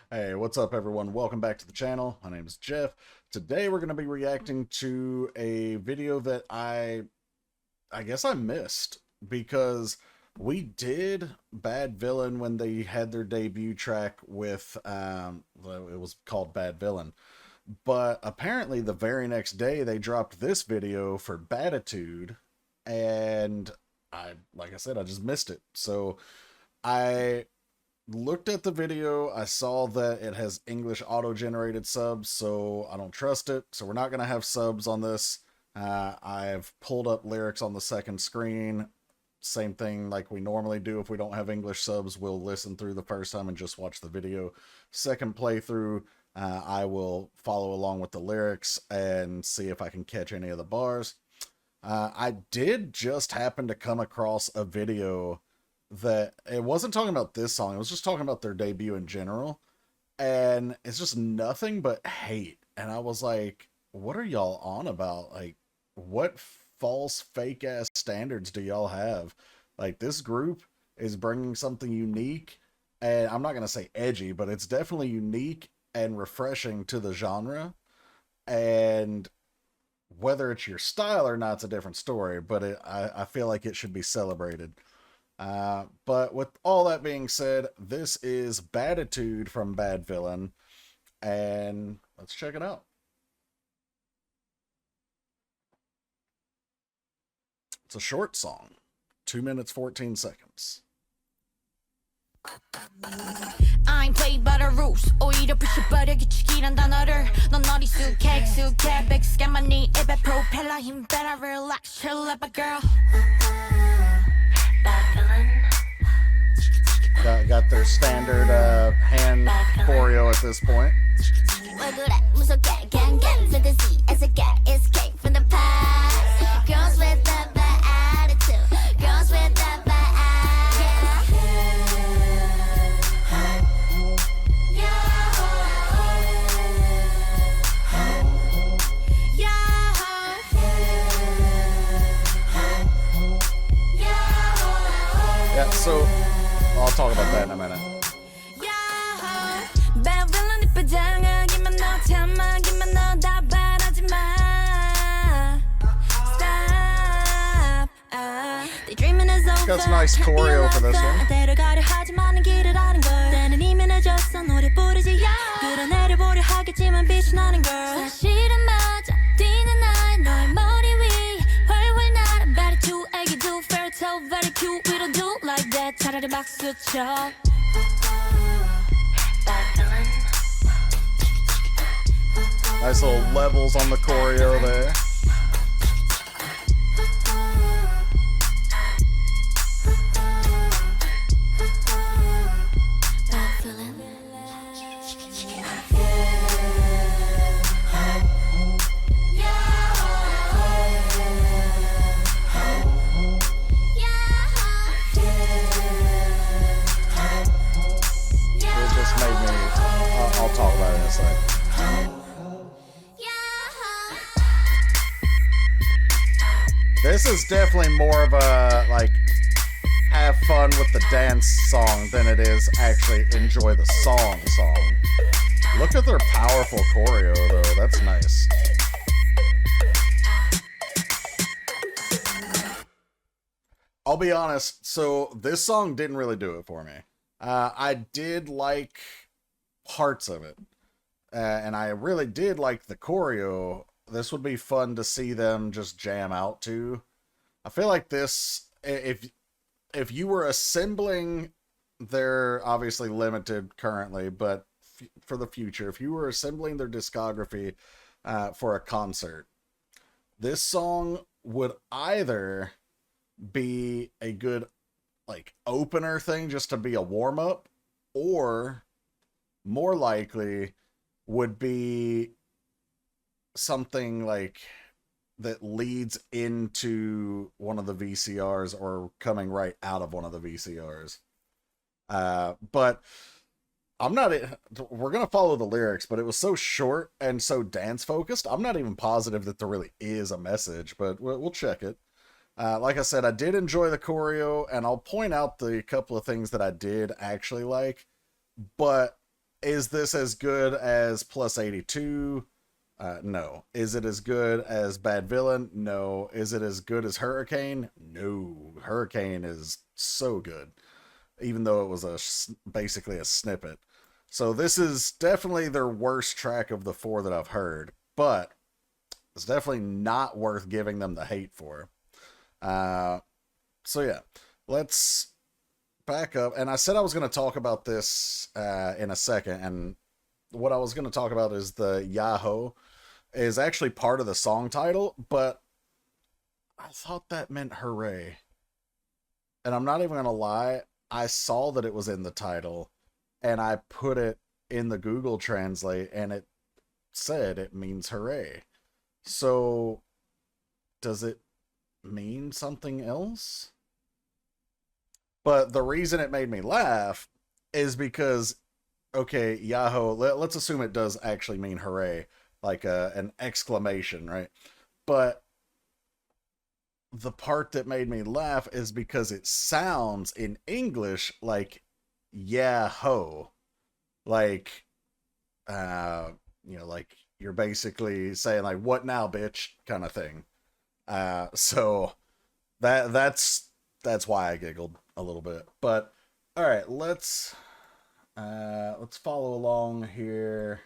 Hey, what's up everyone? Welcome back to the channel. My name is Jeff. Today we're going to be reacting to a video that I guess I missed because we did Bad Villain when they had their debut track with well, it was called Bad Villain. But apparently the very next day they dropped this video for Badtitude, and like I said, I just missed it. So I looked at the video. I saw that it has English auto-generated subs, so I don't trust it. So we're not going to have subs on this. I've pulled up lyrics on the second screen. Same thing like we normally do. If we don't have English subs, we'll listen through the first time and just watch the video. Second playthrough, I will follow along with the lyrics and see if I can catch any of the bars. I did just happen to come across a video that it wasn't talking about this song, it was just talking about their debut in general, and it's just nothing but hate. And I was like, what are y'all on about? Like, what false fake ass standards do y'all have? Like, this group is bringing something unique, and I'm not going to say edgy, but it's definitely unique and refreshing to the genre. And whether it's your style or not, it's a different story, but I feel like it should be celebrated. But with all that being said, this is Badtitude from Bad Villain, and let's check it out. It's a short song, 2 minutes 14 seconds. I'm played by the rules. 오히려 부셔버려 규칙이란 단어를 넌 어리숙해 익숙해 백스캔만 네 입에 프로펠러 힘 better relax chill up a girl. Got their standard hand choreo at this point. 왜 그래 무섭게 gang gang fantasy as a cat escape from the past. Girls with the bad attitude, girls with the bad attitude. Yeah, so I'll talk about that in a minute. Bad villain 이쁘장하기만 너 참하기만 너 다 바라지 마. Stop. They dreaming is over. Got some nice choreo for this one. 데려가려 하지만은 길을 아는 걸. 때는 이미 늦었어 노래 부르지 야. 끌어내려보려 하겠지만 빛이 나는 걸. 사실은 맞아 뛰는 날 너의 머리 위 훨훨 날아. Better to 애기 do fairy tale very cute. We don't do like that. 차라리 박수 쳐. Nice little levels on the choreo there. It just made me, I'll talk about it in a sec. This is definitely more of a, like, have fun with the dance song than it is actually enjoy the song. Look at their powerful choreo, though. That's nice. I'll be honest, so this song didn't really do it for me. I did like parts of it, and I really did like the choreo. This would be fun to see them just jam out to. I feel like this, if you were assembling, they're obviously limited currently, but for the future, if you were assembling their discography for a concert, this song would either be a good, like, opener thing just to be a warm-up, or more likely would be something like that leads into one of the VCRs or coming right out of one of the VCRs. But I'm not, we're going to follow the lyrics, but it was so short and so dance focused. I'm not even positive that there really is a message, but we'll check it. Like I said, I did enjoy the choreo, and I'll point out the couple of things that I did actually like, but Is this as good as Plus 82? No. Is it as good as Bad Villain? No. Is it as good as Hurricane? No. Hurricane is so good, even though it was basically a snippet. So this is definitely their worst track of the 4 that I've heard, but it's definitely not worth giving them the hate for. So yeah, let's back up. And I said I was going to talk about this in a second, and what I was going to talk about is the Yahoo is actually part of the song title, but I thought that meant hooray. And I'm not even going to lie, I saw that it was in the title, and I put it in the Google Translate, and it said it means hooray. So, does it mean something else? But the reason it made me laugh is because, okay, Yahoo, let's assume it does actually mean hooray, like an exclamation, right? But the part that made me laugh is because it sounds in English like Yahoo, like like you're basically saying like, what now, bitch, kind of thing. So that's why I giggled a little bit. But all right, let's follow along here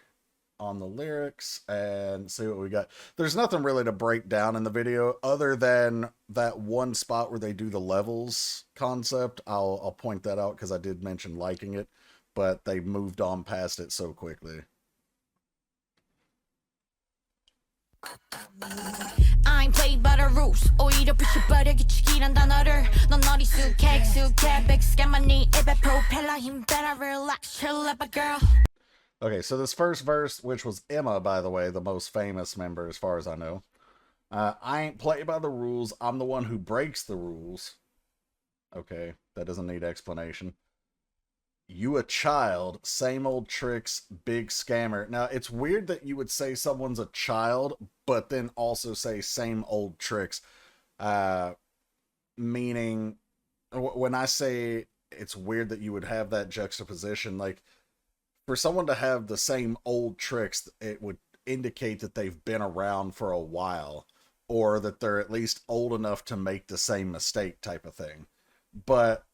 on the lyrics and see what we got. There's nothing really to break down in the video other than that one spot where they do the levels concept. I'll point that out because I did mention liking it, but they moved on past it so quickly. I'm played by the rules. 오히려 부셔버려 규칙이란 단어를 넌 어리숙해 익숙해 백스캔만 네 입에 프로펠러 힘 better relax chill up a girl. Okay, so this first verse, which was Emma, by the way, the most famous member as far as I know. I ain't played by the rules. I'm the one who breaks the rules. Okay, that doesn't need explanation. You a child, same old tricks, big scammer. Now, it's weird that you would say someone's a child, but then also say same old tricks. Meaning, when I say it's weird that you would have that juxtaposition, like, for someone to have the same old tricks, it would indicate that they've been around for a while, or that they're at least old enough to make the same mistake type of thing. But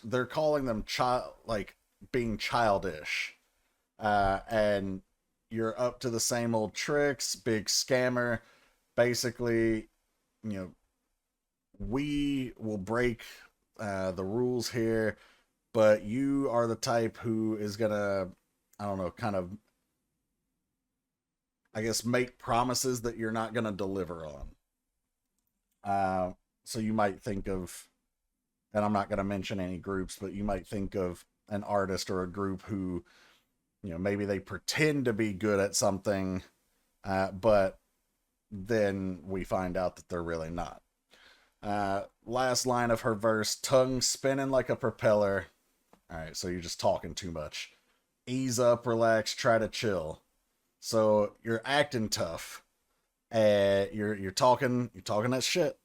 they're calling them like being childish, and you're up to the same old tricks, big scammer. Basically, we will break the rules here, but you are the type who is gonna, I don't know, kind of, I guess, make promises that you're not gonna deliver on. So you might think of, and I'm not going to mention any groups, but you might think of an artist or a group who, maybe they pretend to be good at something, but then we find out that they're really not. Last line of her verse, tongue spinning like a propeller. All right, so you're just talking too much. Ease up, relax, try to chill. So you're acting tough, and you're talking that shit,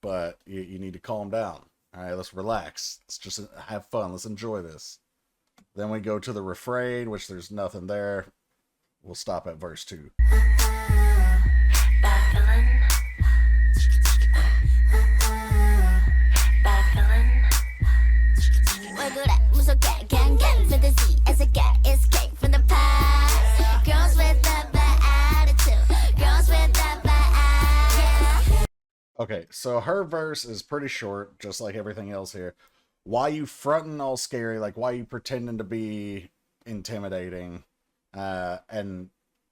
but you need to calm down. All right, let's relax. Let's just have fun. Let's enjoy this. Then we go to the refrain, which there's nothing there. We'll stop at verse 2. Okay, so her verse is pretty short, just like everything else here. Why you frontin' all scary? Like, why you pretending to be intimidating? And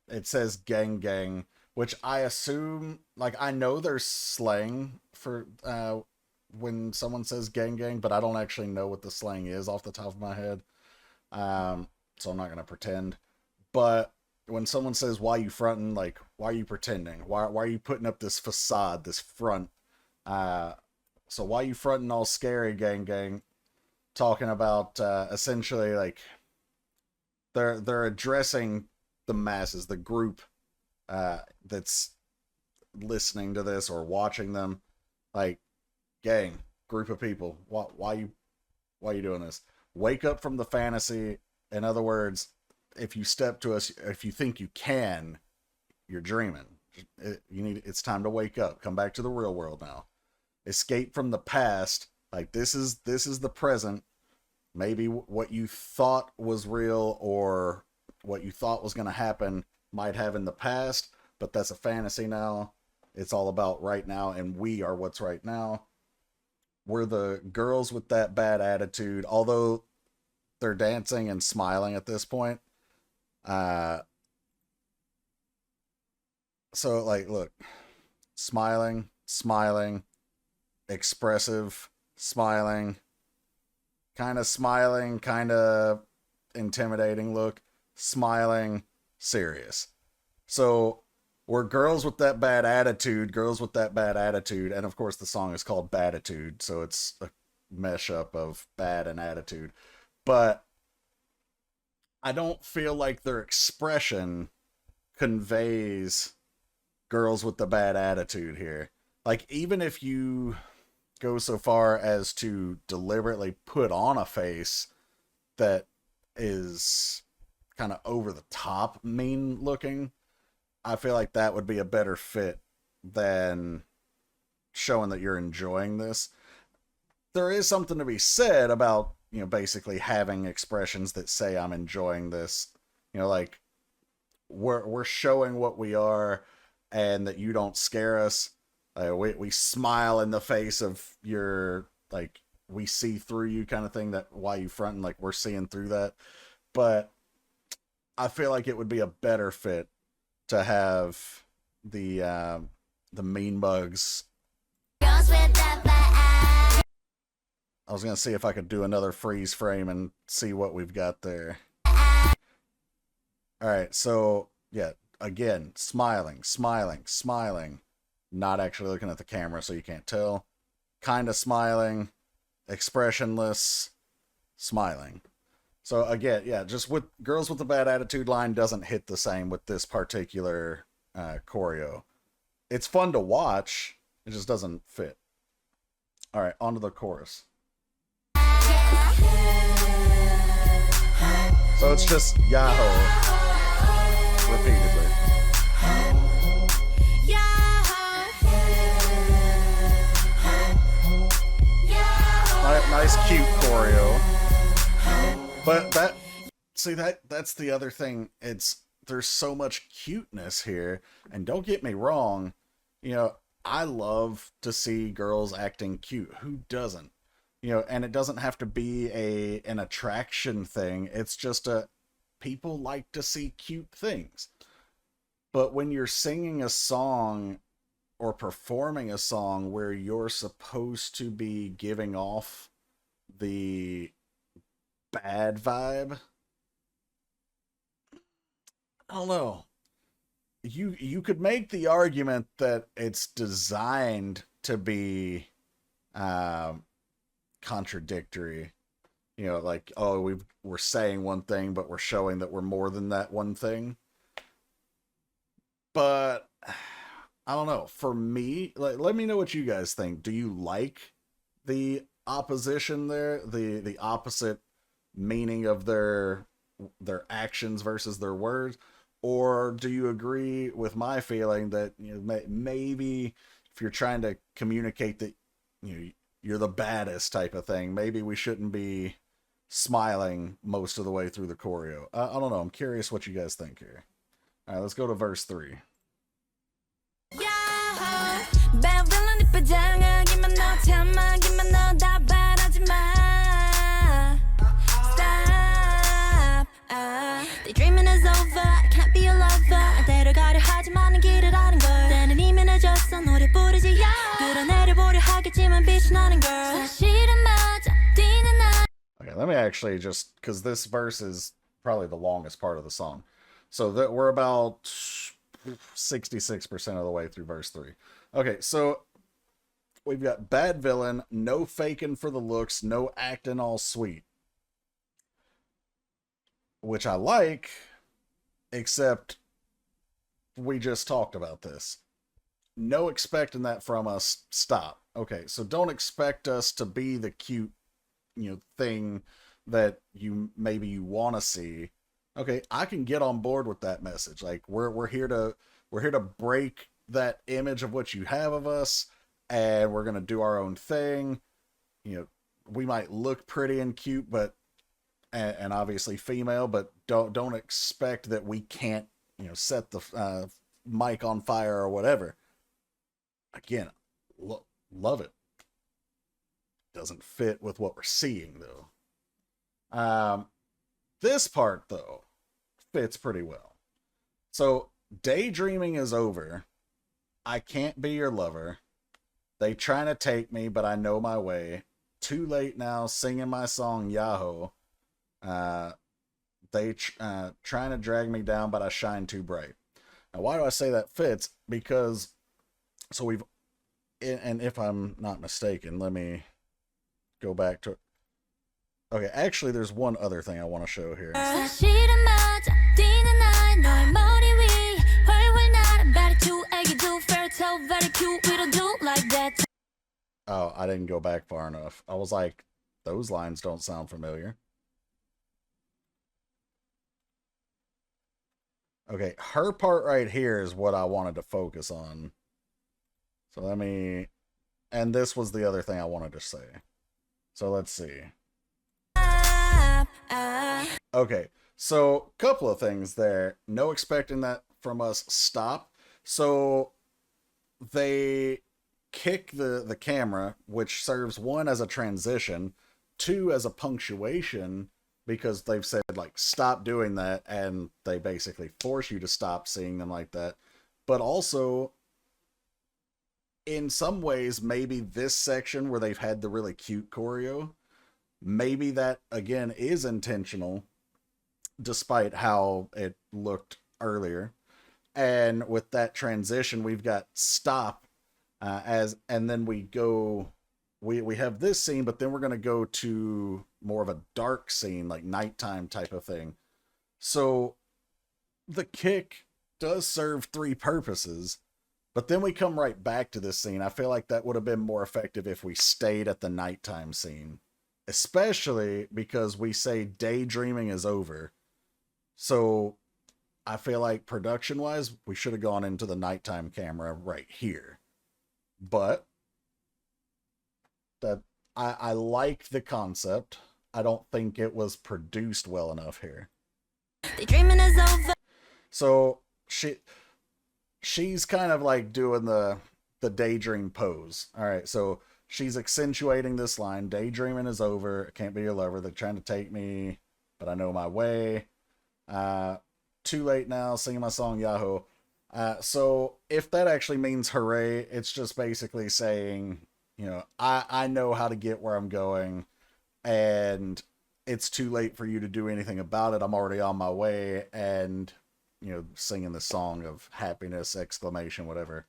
it says gang gang, which I assume, like, I know there's slang for when someone says gang gang, but I don't actually know what the slang is off the top of my head. So I'm not going to pretend. But when someone says, why you fronting, like, why are you pretending? Why are you putting up this facade, this front? So why you fronting all scary, gang gang? Talking about, essentially, like, they're addressing the masses, the group, that's listening to this or watching them. Like, gang, group of people, why you doing this? Wake up from the fantasy. In other words, if you step to us, if you think you can, you're dreaming. It's time to wake up. Come back to the real world now. Escape from the past. Like this is the present. Maybe what you thought was real or what you thought was going to happen might have in the past, but that's a fantasy now. It's all about right now, and we are what's right now. We're the girls with that bad attitude, although they're dancing and smiling at this point. So like, look, smiling, expressive, smiling, kind of intimidating look, smiling, serious. So we're girls with that bad attitude, and of course the song is called Badtitude, so it's a mashup of bad and attitude. But I don't feel like their expression conveys girls with the bad attitude here. Like, even if you go so far as to deliberately put on a face that is kind of over the top mean looking, I feel like that would be a better fit than showing that you're enjoying this. There is something to be said about, basically having expressions that say I'm enjoying this. Like, we're showing what we are and that you don't scare us. We smile in the face of your, like, we see through you kind of thing, that why you fronting, like, we're seeing through that. But I feel like it would be a better fit to have the mean mugs. I was going to see if I could do another freeze frame and see what we've got there. Alright, so, yeah, again, smiling. Not actually looking at the camera, so you can't tell. Kind of smiling. Expressionless. Smiling. So, again, yeah, just with girls with the bad attitude line doesn't hit the same with this particular choreo. It's fun to watch. It just doesn't fit. Alright, on to the chorus. So it's just Yahoo repeatedly. Nice cute choreo. But that's the other thing. There's so much cuteness here, and don't get me wrong, I love to see girls acting cute. Who doesn't? And it doesn't have to be an attraction thing. It's just people like to see cute things. But when you're singing a song or performing a song where you're supposed to be giving off the bad vibe, I don't know. You could make the argument that it's designed to be contradictory. Like, oh, we're saying one thing, but we're showing that we're more than that one thing. But I don't know. For me, let me know what you guys think. Do you like the opposition there? The opposite meaning of their actions versus their words? Or do you agree with my feeling that maybe if you're trying to communicate that you're the baddest type of thing, maybe we shouldn't be smiling most of the way through the choreo? I don't know. I'm curious what you guys think here. All right, let's go to verse 3. The dreaming is over, I can't be your lover. 데려가려 하지만 길을 아는 걸. 때는 이미 늦었어, 노래 부르지 야. 끌어내려보려 하겠지만 빛이 나는 걸. 사실은 맞아, 뛰는 날. Okay, let me actually just, because this verse is probably the longest part of the song. So that we're about 66% of the way through verse 3. Okay, so we've got bad villain, no faking for the looks, no acting all sweet. Which I like, except we just talked about this. No expecting that from us. Stop. Okay, so don't expect us to be the cute, thing that you want to see. Okay, I can get on board with that message. Like we're here to break that image of what you have of us, and we're gonna do our own thing. You know, we might look pretty and cute, but and obviously female, but don't expect that we can't, you know, set the mic on fire or whatever. Again, love it. Doesn't fit with what we're seeing though. This part though fits pretty well. So daydreaming is over. I can't be your lover. They trying to take me, but I know my way. Too late now, singing my song Yahoo. Trying to drag me down, but I shine too bright. Now, why do I say that fits? Because, so we've, and if I'm not mistaken, let me go back to, okay, actually, there's one other thing I want to show here. Oh, I didn't go back far enough. I was like, those lines don't sound familiar. Okay, her part right here is what I wanted to focus on. So let me, and this was the other thing I wanted to say. So let's see. Okay, so couple of things there. No expecting that from us. Stop. So they kick the camera, which serves one as a transition, two as a punctuation, because they've said like stop doing that, and they basically force you to stop seeing them like that. But also, in some ways, maybe this section where they've had the really cute choreo, maybe that again is intentional, despite how it looked earlier. And with that transition, we've got stop and then we go, we have this scene, but then we're going to go to more of a dark scene, like nighttime type of thing. So the kick does serve three purposes, but then we come right back to this scene. I feel like that would have been more effective if we stayed at the nighttime scene, especially because we say daydreaming is over. So I feel like production wise, we should have gone into the nighttime camera right here. But that I like the concept. I don't think it was produced well enough here. Daydreaming is over. So she's kind of like doing the daydream pose. All right, so she's accentuating this line. Daydreaming is over. I can't be your lover. They're trying to take me, but I know my way. Too late now, singing my song Yahoo. So if that actually means hooray, it's just basically saying, you know, I know how to get where I'm going, and it's too late for you to do anything about it. I'm already on my way, and, you know, singing the song of happiness, exclamation, whatever.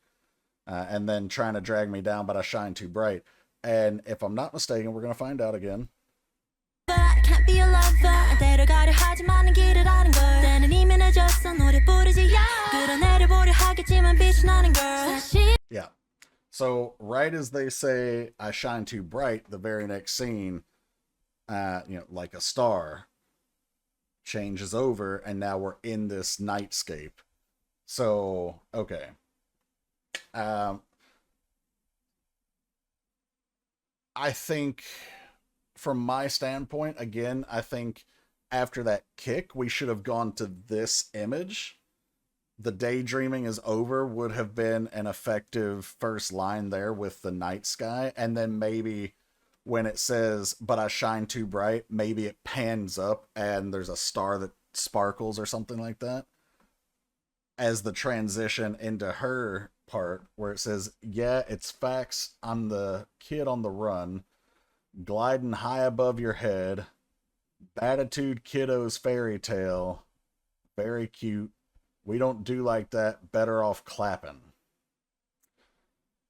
And then trying to drag me down, but I shine too bright. And if I'm not mistaken, we're going to find out again. Can't be a lover. 데려가려 하지만 길을 아는 걸. 때는 이미 늦었어. 노래 부르지. 끌어내려보려 하겠지만 빛이 나는 걸. Yeah. So right as they say, I shine too bright, the very next scene, you know, like a star, changes over, and now we're in this nightscape. So, okay. I think, from my standpoint, again, I think after that kick, we should have gone to this image. The daydreaming is over would have been an effective first line there with the night sky. And then maybe when it says, but I shine too bright, maybe it pans up and there's a star that sparkles or something like that. As the transition into her part where it says, yeah, it's facts. I'm the kid on the run, gliding high above your head. Badtitude kiddo's fairy tale. Very cute. We don't do like that. Better off clapping.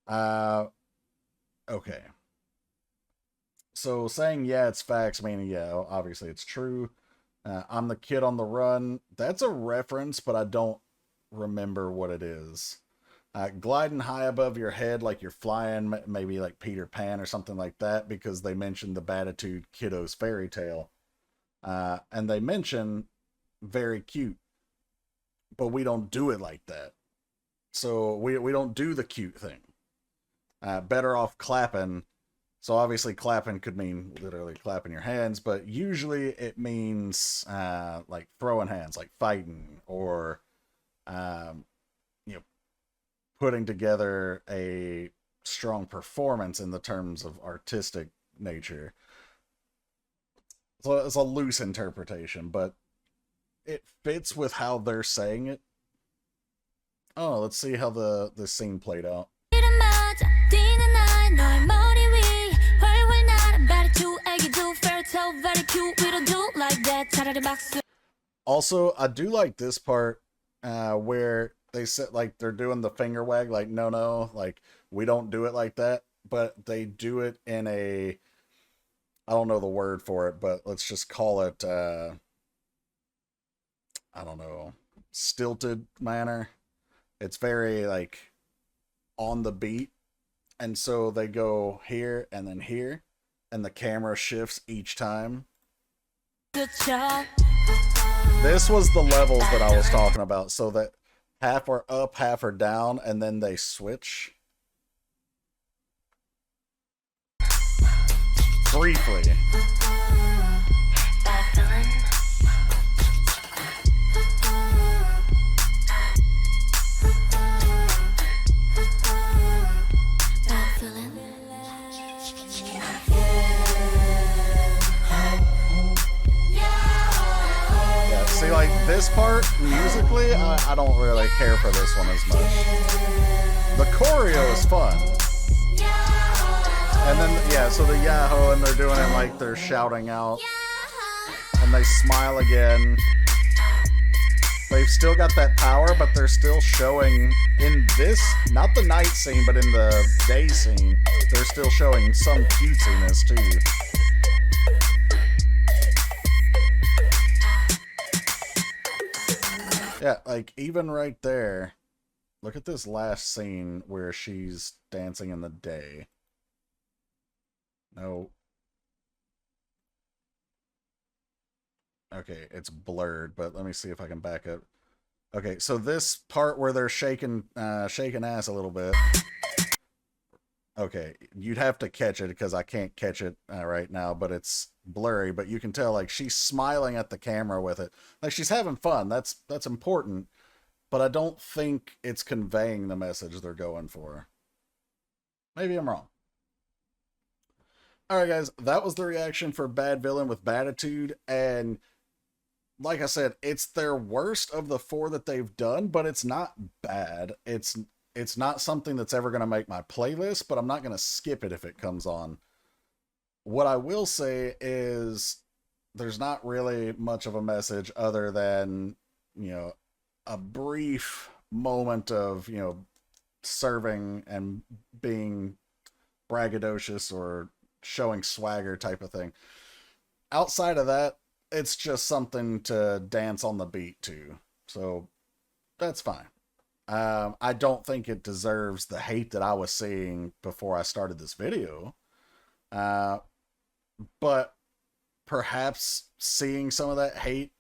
Okay. So saying, yeah, it's facts, meaning, yeah, obviously it's true. I'm the kid on the run. That's a reference, but I don't remember what it is. Gliding high above your head like you're flying, maybe like Peter Pan or something like that, because they mentioned the Badtitude kiddo's fairy tale. And they mention very cute, but we don't do it like that. So we don't do the cute thing. Better off clapping. So obviously clapping could mean literally clapping your hands, but usually it means like throwing hands, like fighting, or you know, putting together a strong performance in the terms of artistic nature. So it's a loose interpretation, but it fits with how they're saying it. Oh, let's see how the scene played out. Also, I do like this part where they sit like they're doing the finger wag, like no, like we don't do it like that, but they do it in a, I don't know the word for it, but let's just call it I don't know, stilted manner. It's very like on the beat, and so they go here and then here, and the camera shifts each time. This was the levels that I was talking about, so that half are up, half are down, and then they switch. Briefly. See, like, this part, musically, I don't really care for this one as much. The choreo is fun. And then, yeah, so the Yahoo, and they're doing it like they're shouting out. And they smile again. They've still got that power, but they're still showing in this, not the night scene, but in the day scene, they're still showing some cutesiness too. Yeah, like, even right there, look at this last scene where she's dancing in the day. No. Okay, it's blurred, but let me see if I can back up. Okay, so this part where they're shaking ass a little bit. Okay, you'd have to catch it because I can't catch it right now, but it's blurry, but you can tell like she's smiling at the camera with it. Like she's having fun. That's important, but I don't think it's conveying the message they're going for. Maybe I'm wrong. Alright guys, that was the reaction for Badvillian with Badtitude, and like I said, it's their worst of the 4 that they've done, but it's not bad. It's not something that's ever going to make my playlist, but I'm not going to skip it if it comes on. What I will say is there's not really much of a message other than, you know, a brief moment of, you know, serving and being braggadocious or showing swagger type of thing. Outside of that, it's just something to dance on the beat to. So that's fine. I don't think it deserves the hate that I was seeing before I started this video. But perhaps seeing some of that hate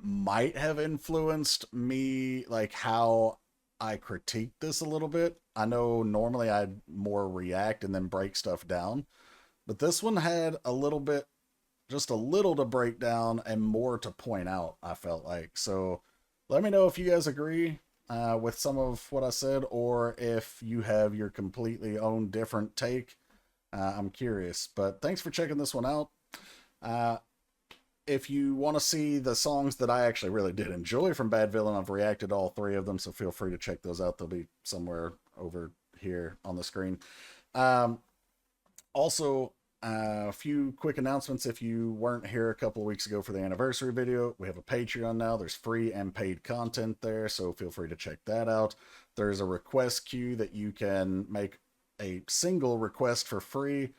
might have influenced me, like how I critique this a little bit. I know normally I'd more react and then break stuff down, but this one had a little bit, just a little to break down and more to point out, I felt like. So let me know if you guys agree with some of what I said, or if you have your completely own different take. I'm curious, but thanks for checking this one out. If you want to see the songs that I actually really did enjoy from Badvillian, I've reacted to all 3 of them, so feel free to check those out. They'll be somewhere over here on the screen. Also, a few quick announcements. If you weren't here a couple of weeks ago for the anniversary video, we have a Patreon now. There's free and paid content there, so feel free to check that out. There's a request queue that you can make a single request for free.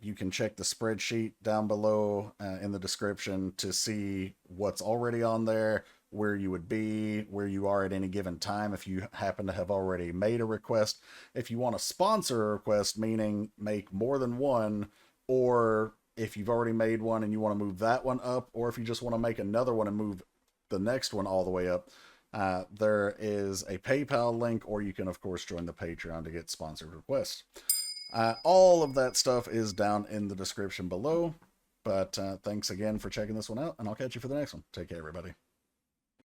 You can check the spreadsheet down below in the description to see what's already on there, where you would be, where you are at any given time if you happen to have already made a request. If you want to sponsor a request, meaning make more than one, or if you've already made one and you want to move that one up, or if you just want to make another one and move the next one all the way up, there is a PayPal link, or you can, of course, join the Patreon to get sponsored requests. All of that stuff is down in the description below. But thanks again for checking this one out, and I'll catch you for the next one. Take care, everybody.